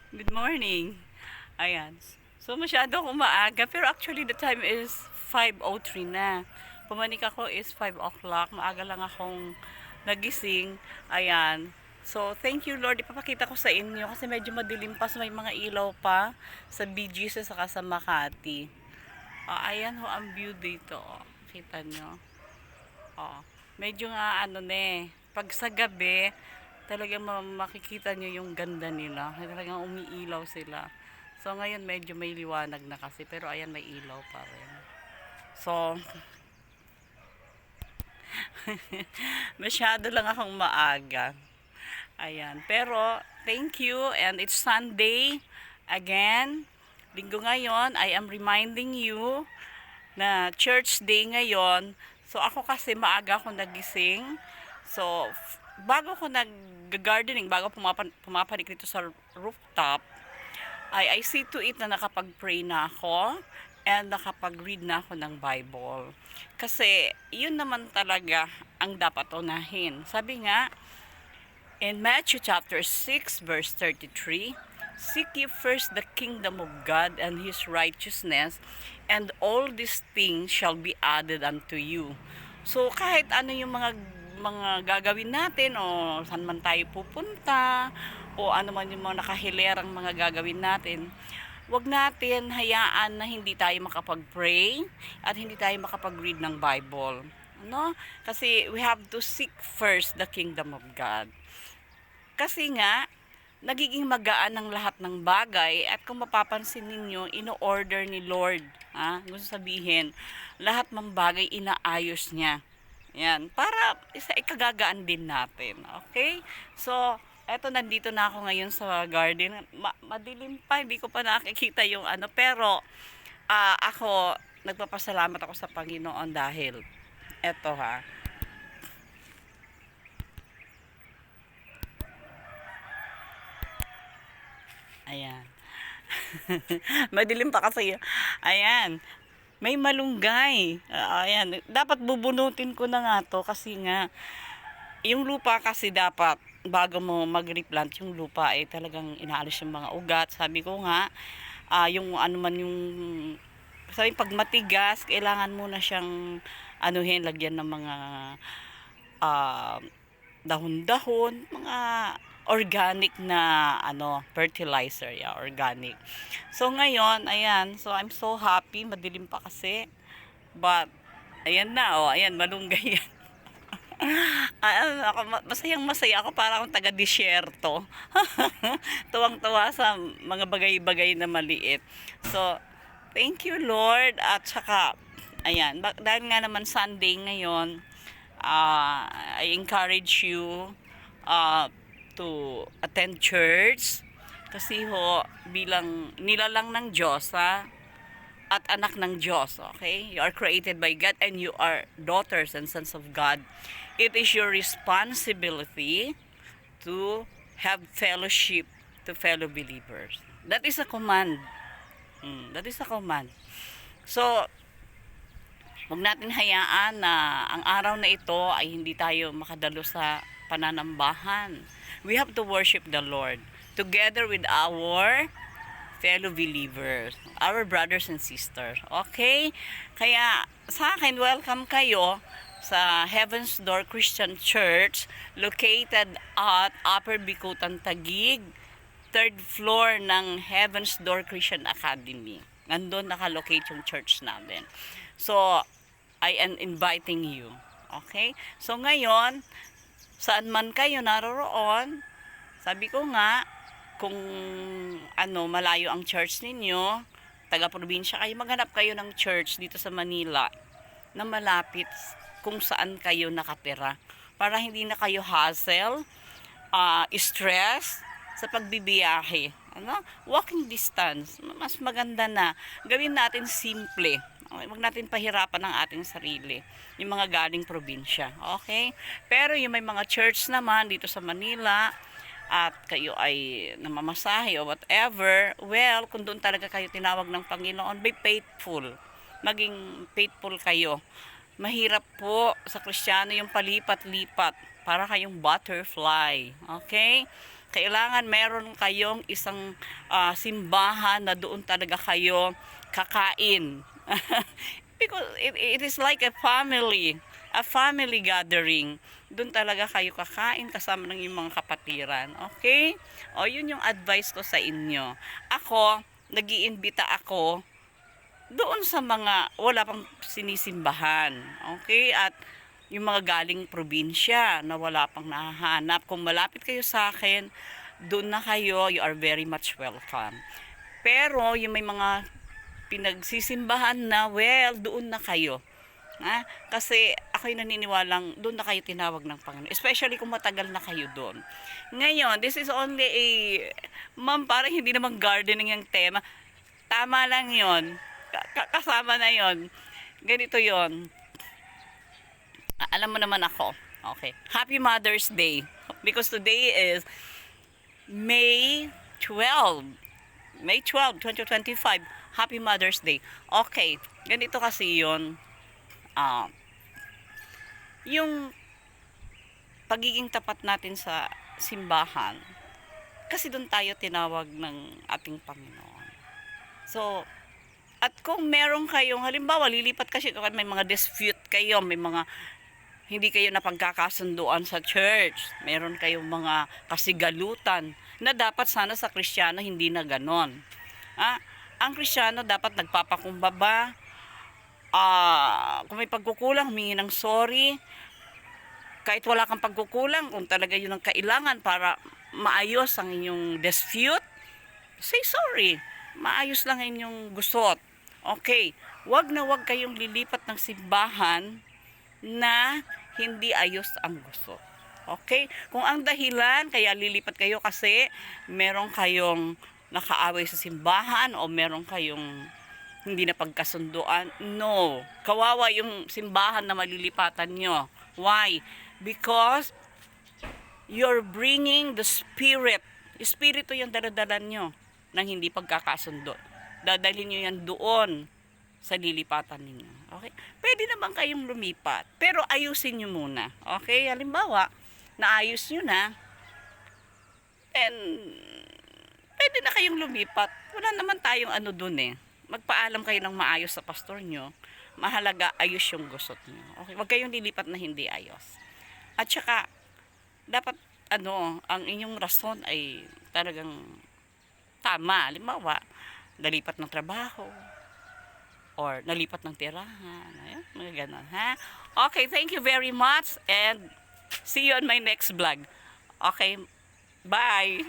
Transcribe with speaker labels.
Speaker 1: Good morning. Ayan. So, masyado akong maaga. Pero actually, the time is 5:03 na. Pumanik ako is 5 o'clock. Maaga lang akong nagising. Ayan. So, thank you Lord. Ipapakita ko sa inyo kasi medyo madilim pa. So, may mga ilaw pa sa BGC saka sa Makati. Ayan ho ang view dito. Kita nyo. Medyo nga ano pag sa gabi, talagang makikita nyo yung ganda nila. Talagang umiilaw sila. So ngayon medyo may liwanag na kasi, pero ayan may ilaw pa rin. So, masyado lang akong maaga. Ayan. Pero, thank you. And it's Sunday. Again, linggo ngayon, I am reminding you na church day ngayon. So, ako kasi maaga ako nagising. So, bago ko nag-gardening, bago pumapanik dito sa rooftop, I see to it na nakapag-pray na ako and nakapag-read na ako ng Bible. Kasi, yun naman talaga ang dapat unahin. Sabi nga, in Matthew chapter 6 verse 33, seek ye first the kingdom of God and His righteousness, and all these things shall be added unto you. So kahit ano yung mga gagawin natin o saan man tayo pupunta o ano man yung mga nakahilerang mga gagawin natin, wag natin hayaan na hindi tayo makapag-pray at hindi tayo makapag-read ng Bible. No? Kasi we have to seek first the kingdom of God. Kasi nga, nagiging magaan ang lahat ng bagay at kung mapapansin ninyo, ino-order ni Lord. Gusto sabihin, lahat ng bagay inaayos niya. Yan, para ikagagaan din natin. Okay? So, eto nandito na ako ngayon sa garden. Madilim pa, hindi ko pa nakikita yung ano. Pero, ako, nagpapasalamat ako sa Panginoon dahil, eto ayan. Madilim pa kasi. Ayan. May malunggay. Ayan. Dapat bubunutin ko na nga to kasi nga yung lupa kasi dapat bago mo mag-replant yung lupa ay talagang inaalis yung mga ugat. Sabi ko nga, yung ano man yung sabi pag matigas, kailangan mo na siyang anuhin, lagyan ng mga uh, dahon-dahon, mga organic na fertilizer, organic. So ngayon, ayan, so I'm so happy, madilim pa kasi. But ayan na, ayan malunggay yan. Ako, masayang masaya ako, para akong taga-disyerto. Tuwang-tuwa sa mga bagay-bagay na maliit. So, thank you Lord. At saka, ayan, dahil nga naman Sunday ngayon, I encourage you to attend church kasi ho bilang nilalang ng Diyos at anak ng Diyos, okay? You are created by God and you are daughters and sons of God. It is your responsibility to have fellowship to fellow believers. That is a command. That is a command. So, huwag natin hayaan na ang araw na ito ay hindi tayo makadalo sa pananambahan. We have to worship the Lord together with our fellow believers, our brothers and sisters. Okay? Kaya sa akin, welcome kayo sa Heaven's Door Christian Church located at Upper Bikutan, Taguig, 3rd floor ng Heaven's Door Christian Academy. Nandun nakalocate yung church natin. So, I am inviting you. Okay? So, ngayon, saan man kayo naroroon, sabi ko nga, kung malayo ang church ninyo, taga-probinsya kayo, maghanap kayo ng church dito sa Manila na malapit kung saan kayo nakatira. Para hindi na kayo hassle, stress sa pagbibiyahe. Walking distance, mas maganda na. Gawin natin simple. Huwag natin pahirapan ang ating sarili. Yung mga galing probinsya. Okay? Pero yung may mga church naman dito sa Manila, at kayo ay namamasahe o whatever, well, kung doon talaga kayo tinawag ng Panginoon, be faithful. Maging faithful kayo. Mahirap po sa Kristiyano yung palipat-lipat para kayong butterfly. Okay? kailangan meron kayong isang simbahan na doon talaga kayo kakain. Because it is like a family gathering. Doon talaga kayo kakain kasama ng yung mga kapatiran. Okay? O, yun yung advice ko sa inyo. Ako, nag-iimbita ako doon sa mga wala pang sinisimbahan. Okay? At yung mga galing probinsya na wala pang nahahanap. Kung malapit kayo sa akin, doon na kayo, you are very much welcome. Pero yung may mga pinagsisimbahan na, well, doon na kayo. Kasi ako'y naniniwalang doon na kayo tinawag ng Panginoon. Especially kung matagal na kayo doon. Ngayon, this is only a, ma'am, parang hindi naman gardening yung tema. Tama lang yon, kasama na yon. Ganito yon. Alam mo naman ako. Okay. Happy Mother's Day. Because today is May 12. May 12, 2025. Happy Mother's Day. Okay. Ganito kasi yun. Yung pagiging tapat natin sa simbahan. Kasi doon tayo tinawag ng ating Panginoon. So, at kung meron kayong, halimbawa, lilipat kasi kung may mga dispute kayo, may mga hindi kayo napagkakasunduan sa church, meron kayong mga kasigalutan, na dapat sana sa Kristiyano hindi na ganon. Ang Kristiyano dapat nagpapakumbaba, kung may pagkukulang, humingi ng sorry. Kahit wala kang pagkukulang, kung talaga yun ang kailangan para maayos ang inyong dispute, say sorry. Maayos lang ang inyong gusot. Okay, wag na wag kayong lilipat ng simbahan na hindi ayos ang gusot. Okay? Kung ang dahilan kaya lilipat kayo kasi meron kayong nakaaway sa simbahan o meron kayong hindi na pagkasunduan, no. Kawawa yung simbahan na malilipatan nyo. Why? Because you're bringing the spirit. Espiritu yung daladalan nyo ng hindi pagkakasundo. Dadalhin nyo yan doon sa lilipatan ninyo. Okay? Pwede naman kayong lumipat. Pero ayusin nyo muna. Okay? Halimbawa, naayos nyo na, and pwede na kayong lumipat. Wala naman tayong ano dun eh. Magpaalam kayo ng maayos sa pastor nyo. Mahalaga, ayos yung gusot nyo. Okay? Huwag kayong lilipat na hindi ayos. At saka, dapat, ang inyong rason ay talagang tama. Halimbawa, nalipat ng trabaho, or nalipat ng tirahan. Ayan, mga ganon, ha? Okay, thank you very much, and see you on my next vlog. Okay, bye!